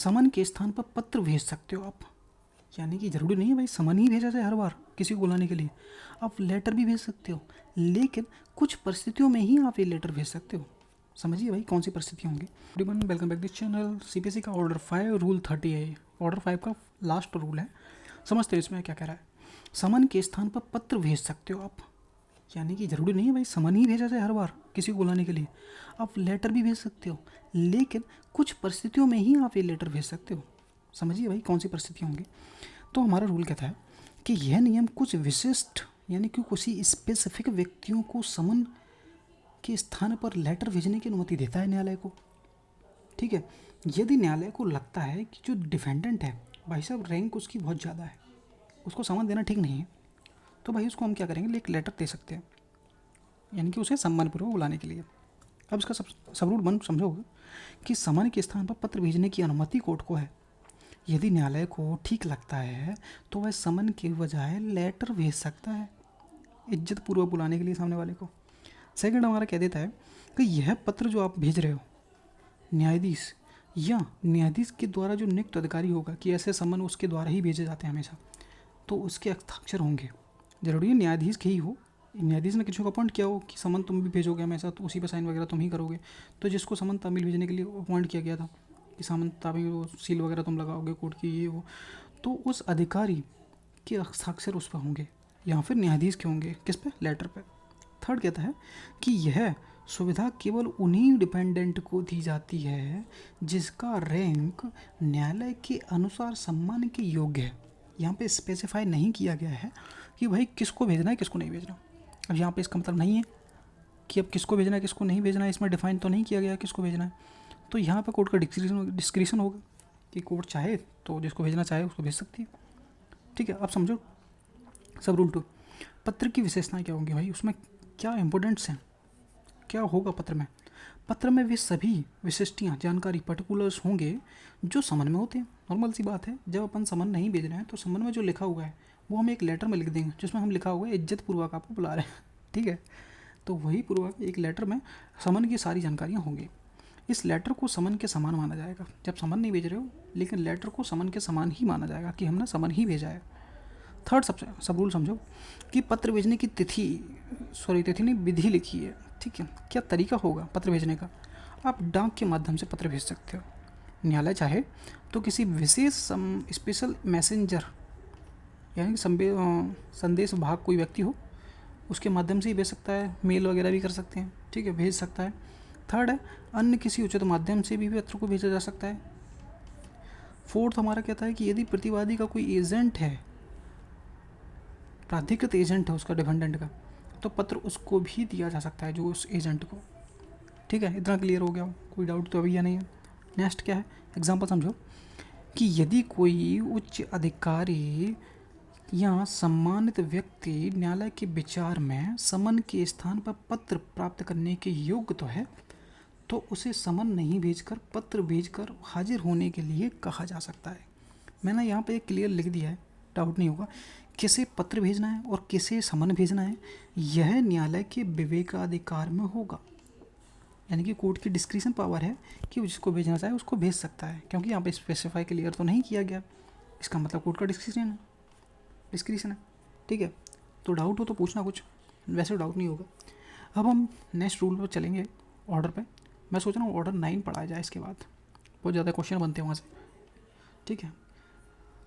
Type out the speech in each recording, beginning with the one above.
समन के स्थान पर पत्र भेज सकते हो आप। यानी कि ज़रूरी नहीं है भाई समन ही भेजा जाए हर बार किसी को बुलाने के लिए, आप लेटर भी भेज सकते हो, लेकिन कुछ परिस्थितियों में ही आप ये लेटर भेज सकते हो। समझिए भाई कौन सी परिस्थितियाँ होंगी। Everyone welcome back this channel. CPSC का ऑर्डर 5 रूल 30 है। ऑर्डर 5 का लास्ट रूल है, समझते हो इसमें क्या कह रहा है। समन के स्थान पर पत्र भेज सकते हो आप। यानी कि ज़रूरी नहीं है भाई समन ही भेजा जाए हर बार किसी को बुलाने के लिए, आप लेटर भी भेज सकते हो, लेकिन कुछ परिस्थितियों में ही आप ये लेटर भेज सकते हो। समझिए भाई कौन सी परिस्थितियाँ होंगी। तो हमारा रूल कहता है कि यह नियम कुछ विशिष्ट यानी कि किसी स्पेसिफिक व्यक्तियों को समन के स्थान पर लेटर भेजने की अनुमति देता है न्यायालय को। ठीक है, यदि न्यायालय को लगता है कि जो डिफेंडेंट है भाई साहब रैंक उसकी बहुत ज़्यादा है, उसको समन देना ठीक नहीं है, तो भाई उसको हम क्या करेंगे, एक लेटर दे सकते हैं, यानी कि उसे सम्मानपूर्वक बुलाने के लिए। अब इसका सब रूल बन समझोगे कि समन के स्थान पर पत्र भेजने की अनुमति कोर्ट को है। यदि न्यायालय को ठीक लगता है तो वह समन के बजाय लेटर भेज सकता है इज्जत पूर्वक बुलाने के लिए सामने वाले को। सेकंड हमारा कह देता है कि यह पत्र जो आप भेज रहे हो न्यायाधीश या न्यायाधीश के द्वारा जो नियुक्त अधिकारी होगा, कि ऐसे समन उसके द्वारा ही भेजे जाते हैं हमेशा, तो उसके हस्ताक्षर होंगे। जरूरी है न्यायाधीश के ही हो, न्यायाधीश ने किसी को अपॉइंट किया हो कि समन तुम भी भेजोगे हमेशा, तो उसी पर साइन वगैरह तुम ही करोगे। तो जिसको समन तामील भेजने के लिए अपॉइंट किया गया था कि समन तामील वो सील वगैरह तुम लगाओगे कोर्ट की ये वो, तो उस अधिकारी के हस्ताक्षर उस पर होंगे या फिर न्यायाधीश के होंगे, किस पे, लेटर पे। थर्ड कहता है कि यह सुविधा केवल उन्हीं डिपेंडेंट को दी जाती है जिसका रैंक न्यायालय के अनुसार सम्मान के योग्य है। यहाँ पे स्पेसिफाई नहीं किया गया है कि भाई किसको भेजना है किसको नहीं भेजना। अब यहाँ पे इसका मतलब नहीं है कि अब किसको भेजना है किसको नहीं भेजना है, इसमें डिफाइन तो नहीं किया गया किसको भेजना है। तो यहाँ पे कोर्ट का डिस्क्रिशन होगा कि कोर्ट चाहे तो जिसको भेजना चाहे उसको भेज सकती है। ठीक है, अब समझो सब रूल 2। पत्र की विशेषताएं क्या होंगी भाई, उसमें क्या इंपॉर्टेंट्स हैं, क्या होगा पत्र में। पत्र में वे सभी विशिष्टियाँ जानकारी पर्टिकुलर्स होंगे जो समन में होते हैं। नॉर्मल सी बात है, जब अपन समन नहीं भेज रहे हैं तो समन में जो लिखा हुआ है वो हम एक लेटर में लिख देंगे जिसमें हम लिखा हुआ है इज्जत पूर्वक आपको बुला रहे हैं। ठीक है, तो वही पूर्वक एक लेटर में समन की सारी जानकारियाँ होंगी। इस लेटर को समन के समान माना जाएगा। जब समन नहीं भेज रहे हो लेकिन लेटर को समन के समान ही माना जाएगा कि हमने समन ही भेजा है। थर्ड सब रूल समझो कि पत्र भेजने की तिथि नहीं विधि लिखी है। ठीक है, क्या तरीका होगा पत्र भेजने का। आप डाक के माध्यम से पत्र भेज सकते हो, न्यायालय चाहे तो किसी विशेष स्पेशल मैसेंजर यानी संदेश भाग कोई व्यक्ति हो उसके माध्यम से ही भेज सकता है, मेल वगैरह भी कर सकते हैं। ठीक है, भेज सकता है। थर्ड है अन्य किसी उचित माध्यम से भी पत्र को भेजा जा सकता है। फोर्थ हमारा कहता है कि यदि प्रतिवादी का कोई एजेंट है, प्राधिकृत एजेंट है उसका डिफेंडेंट का, तो पत्र उसको भी दिया जा सकता है जो उस एजेंट को। ठीक है, इतना क्लियर हो गया, कोई डाउट तो अभी या नहीं है। नेक्स्ट क्या है, एग्जांपल समझो कि यदि कोई उच्च अधिकारी या सम्मानित व्यक्ति न्यायालय के विचार में समन के स्थान पर पत्र प्राप्त करने के योग्य तो है, तो उसे समन नहीं भेजकर पत्र भेजकर हाजिर होने के लिए कहा जा सकता है। मैंने यहाँ पे क्लियर लिख दिया है, डाउट नहीं होगा। किसे पत्र भेजना है और किसे समन भेजना है यह न्यायालय के विवेकाधिकार में होगा। यानी कि कोर्ट की डिस्क्रिशन पावर है कि जिसको भेजना चाहे उसको भेज सकता है, क्योंकि यहाँ पे स्पेसिफाई क्लियर तो नहीं किया गया। इसका मतलब कोर्ट का डिस्क्रिशन है। ठीक है, तो डाउट हो तो पूछना कुछ, वैसे डाउट नहीं होगा। अब हम नेक्स्ट रूल पर चलेंगे, ऑर्डर पे। मैं सोच रहा हूँ ऑर्डर 9 पढ़ाया जाए, इसके बाद बहुत ज़्यादा क्वेश्चन बनते हैं वहाँ से। ठीक है,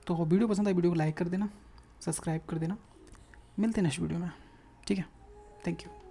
तो वीडियो पसंद आए वीडियो को लाइक कर देना, सब्सक्राइब कर देना। मिलते हैं नेक्स्ट वीडियो में। ठीक है, थैंक यू।